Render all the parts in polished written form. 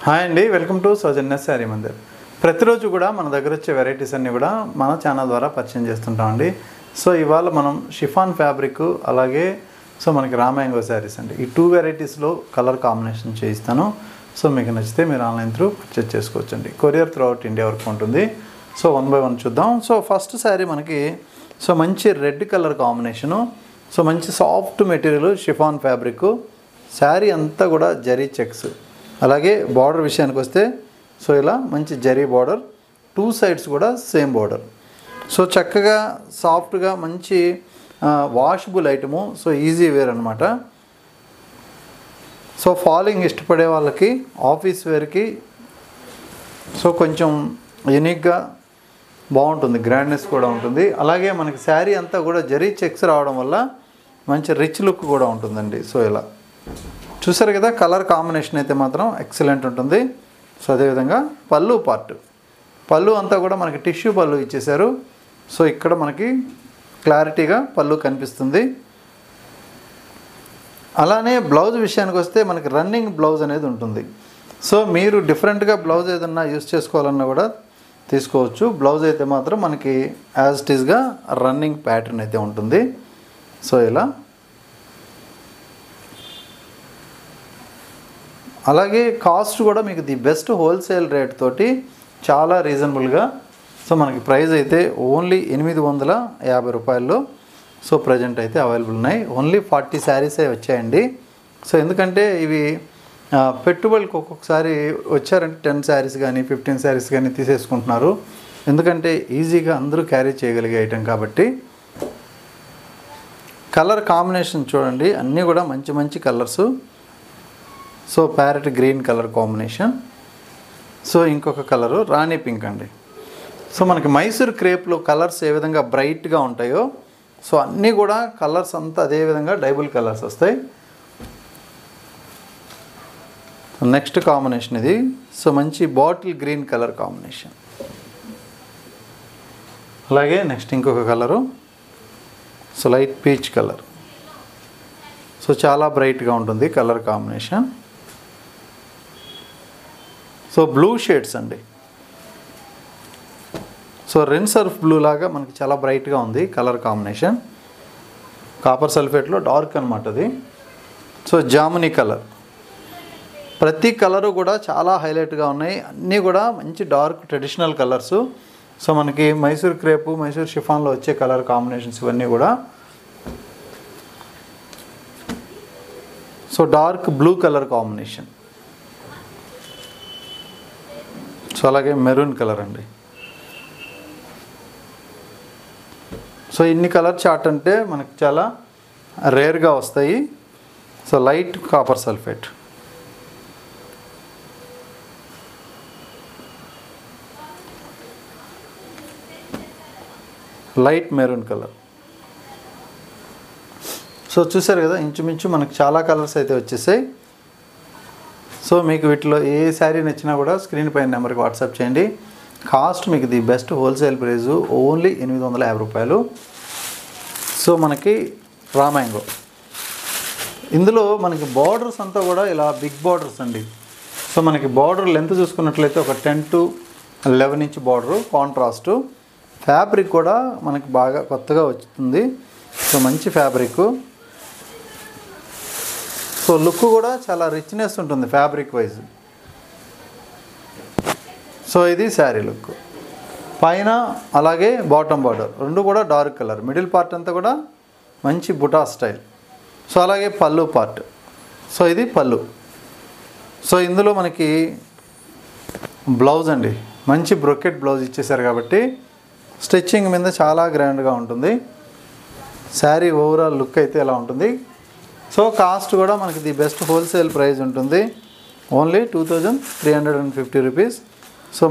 Hi అండి, welcome to సౌజన్య శారీ మందిర్. ప్రతిరోజు కూడా మన దగ్గర వచ్చే వెరైటీస్ అన్నీ కూడా మన ఛానల్ ద్వారా పరిచయం చేస్తుంటామండి. సో ఇవాళ మనం షిఫాన్ ఫ్యాబ్రిక్ అలాగే మనకి రామాంగో శారీస్ అండి, ఈ 2 వెరైటీస్లో కలర్ కాంబినేషన్ చేయిస్తాను. సో మీకు నచ్చితే మీరు ఆన్లైన్ త్రూ పర్చేజ్ చేసుకోవచ్చండి. కొరియర్ త్రూ అవుట్ ఇండియా వరకు ఉంటుంది. సో 1 by 1 చూద్దాం. సో ఫస్ట్ శారీ మనకి మంచి రెడ్ కలర్ కాంబినేషను. మంచి soft material chiffon fabric. Sari అంతా కూడా జరీ చెక్స్. అలాగే బార్డర్ విషయానికి వస్తే ఇలా మంచి జరీ బార్డర్, 2 sides కూడా సేమ్ బార్డర్. చక్కగా సాఫ్ట్గా మంచి వాషబుల్ ఐటము. ఈజీ వేర్ అనమాట. ఫాలింగ్ ఇష్టపడే వాళ్ళకి, ఆఫీస్ వేర్కి కొంచెం యూనిక్గా బాగుంటుంది, గ్రాండ్నెస్ కూడా ఉంటుంది. అలాగే మనకి శారీ అంతా కూడా జరీ చెక్స్ రావడం వల్ల మంచి రిచ్ లుక్ కూడా ఉంటుందండి. ఇలా చూసారు కదా, కలర్ కాంబినేషన్ అయితే మాత్రం ఎక్సలెంట్ ఉంటుంది. అదేవిధంగా పళ్ళు అంతా కూడా మనకి టిష్యూ పళ్ళు ఇచ్చేశారు. ఇక్కడ మనకి క్లారిటీగా పళ్ళు కనిపిస్తుంది. అలానే బ్లౌజ్ విషయానికి వస్తే మనకి రన్నింగ్ బ్లౌజ్ అనేది ఉంటుంది. మీరు డిఫరెంట్గా బ్లౌజ్ ఏదన్నా యూస్ చేసుకోవాలన్నా కూడా తీసుకోవచ్చు. బ్లౌజ్ అయితే మాత్రం మనకి యాజ్ ఇట్ ఈస్గా రన్నింగ్ ప్యాటర్న్ అయితే ఉంటుంది. ఇలా అలాగే కాస్ట్ కూడా మీకు ది బెస్ట్ హోల్సేల్ రేట్ తోటి చాలా రీజనబుల్గా మనకి ప్రైస్ అయితే ఓన్లీ 850 రూపాయల్లో ప్రజెంట్ అయితే అవైలబుల్ ఉన్నాయి. ఓన్లీ 40 శారీసే వచ్చాయండి. ఎందుకంటే ఇవి పెట్టుబడికి ఒక్కొక్కసారి వచ్చారంటే 10 శారీస్ కానీ 15 శారీస్ కానీ తీసేసుకుంటున్నారు. ఎందుకంటే ఈజీగా అందరూ క్యారీ చేయగలిగే ఐటెం కాబట్టి. కలర్ కాంబినేషన్ చూడండి, అన్నీ కూడా మంచి మంచి colours. Parrot green colour combination. ఇంకొక కలరు రాణి పింక్ అండి. మనకి మైసూర్ క్రేప్లో కలర్స్ ఏ విధంగా బ్రైట్గా ఉంటాయో అన్నీ కూడా కలర్స్ అంతా అదే విధంగా డైబుల్ కలర్స్ వస్తాయి. నెక్స్ట్ కాంబినేషన్ ఇది. మంచి బాటిల్ గ్రీన్ కలర్ కాంబినేషన్. అలాగే నెక్స్ట్ ఇంకొక కలరు లైట్ పీచ్ కలర్. చాలా బ్రైట్గా ఉంటుంది కలర్ కాంబినేషన్. బ్లూ షేడ్స్ అండి. రెన్ సర్ఫ్ బ్లూ లాగా మనకి చాలా బ్రైట్గా ఉంది కలర్ కాంబినేషన్. కాపర్ సల్ఫేట్లో డార్క్ అనమాట అది. జామునీ కలర్. ప్రతి కలరు కూడా చాలా హైలైట్గా ఉన్నాయి. అన్నీ కూడా మంచి డార్క్ ట్రెడిషనల్ కలర్సు. మనకి మైసూర్ క్రేపు, మైసూర్ షిఫాన్లో వచ్చే కలర్ కాంబినేషన్స్ ఇవన్నీ కూడా. Dark blue colour combination. అలాగే మెరూన్ కలర్ అండి. ఇన్ని కలర్ చార్ట్ అంటే మనకి చాలా రేర్గా వస్తాయి. Light copper sulphate. Light maroon colour. చూసారు కదా, ఇంచుమించు మనకు చాలా కలర్స్ అయితే వచ్చేసాయి. మీకు వీటిలో ఏ శారీ నచ్చినా కూడా స్క్రీన్ పైన నెంబర్కి వాట్సాప్ చేయండి. కాస్ట్ మీకు the best wholesale price only 850 రూపాయలు. మనకి రామాంగో. ఇందులో మనకి బార్డర్స్ అంతా కూడా ఇలా బిగ్ బార్డర్స్ అండి. మనకి బార్డర్ లెంత్ చూసుకున్నట్లయితే ఒక 10 to 11 inch border contrast. Fabric కూడా మనకి బాగా కొత్తగా వస్తుంది. మంచి ఫ్యాబ్రిక్. లుక్ కూడా చాలా రిచ్నెస్ ఉంటుంది ఫ్యాబ్రిక్ వైజ్. ఇది శారీ లుక్. పైన అలాగే బాటమ్ బార్డర్ రెండు కూడా డార్క్ కలర్. మిడిల్ పార్ట్ అంతా కూడా మంచి బుటా స్టైల్. అలాగే పళ్ళు పార్ట్. ఇది పళ్ళు. ఇందులో మనకి బ్లౌజ్ అండి, మంచి బ్రొకెట్ బ్లౌజ్ ఇచ్చేసారు కాబట్టి స్టిచ్చింగ్ మీద చాలా గ్రాండ్గా ఉంటుంది. శారీ ఓవరాల్ లుక్ అయితే ఎలా ఉంటుంది. కాస్ట్ కూడా మనకి ది బెస్ట్ హోల్సేల్ ప్రైస్ ఉంటుంది ఓన్లీ 2350 రూపీస్.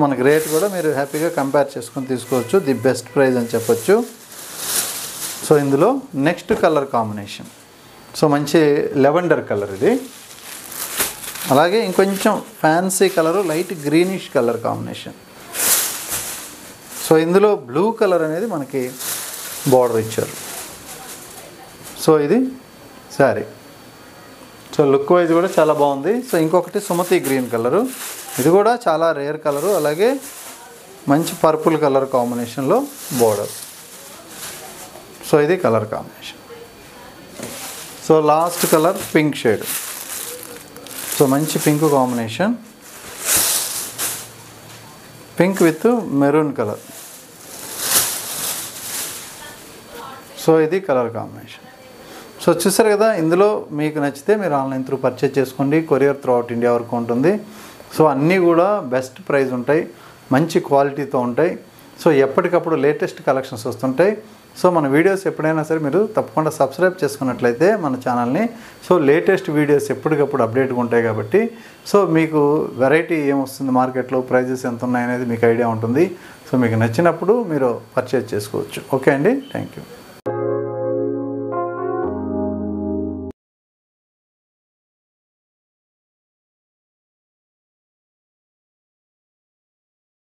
మనకి రేట్ కూడా మీరు హ్యాపీగా కంపేర్ చేసుకొని తీసుకోవచ్చు. ది బెస్ట్ ప్రైస్ అని చెప్పొచ్చు. ఇందులో నెక్స్ట్ కలర్ కాంబినేషన్ మంచి లెవెండర్ కలర్ ఇది. అలాగే ఇంకొంచెం fancy colour light greenish colour combination. ఇందులో బ్లూ కలర్ అనేది మనకి బార్డర్ ఇచ్చారు. ఇది శారీ. లుక్ వైజ్ కూడా చాలా బాగుంది. ఇంకొకటి సుమతి గ్రీన్ కలరు. ఇది కూడా చాలా రేర్ కలరు, అలాగే మంచి పర్పుల్ కలర్ కాంబినేషన్లో బోర్డర్. సో ఇది colour combination. So last colour pink shade. So మంచి pink combination, pink with maroon colour. So ఇది కలర్ కాంబినేషన్. సో చూసారు కదా, ఇందులో మీకు నచ్చితే మీరు ఆన్లైన్ త్రూ పర్చేజ్ చేసుకోండి. కొరియర్ త్రూ అవుట్ ఇండియా వరకు ఉంటుంది. సో అన్నీ కూడా బెస్ట్ ప్రైస్ ఉంటాయి, మంచి క్వాలిటీతో ఉంటాయి. సో ఎప్పటికప్పుడు లేటెస్ట్ కలెక్షన్స్ వస్తుంటాయి. సో మన వీడియోస్ ఎప్పుడైనా సరే మీరు తప్పకుండా సబ్స్క్రైబ్ చేసుకున్నట్లయితే మన ఛానల్ని, సో లేటెస్ట్ వీడియోస్ ఎప్పటికప్పుడు అప్డేట్గా ఉంటాయి కాబట్టి సో మీకు వెరైటీ ఏమొస్తుంది మార్కెట్లో, ప్రైజెస్ ఎంత ఉన్నాయనేది మీకు ఐడియా ఉంటుంది. సో మీకు నచ్చినప్పుడు మీరు పర్చేజ్ చేసుకోవచ్చు. ఓకే అండి, థ్యాంక్ యూ.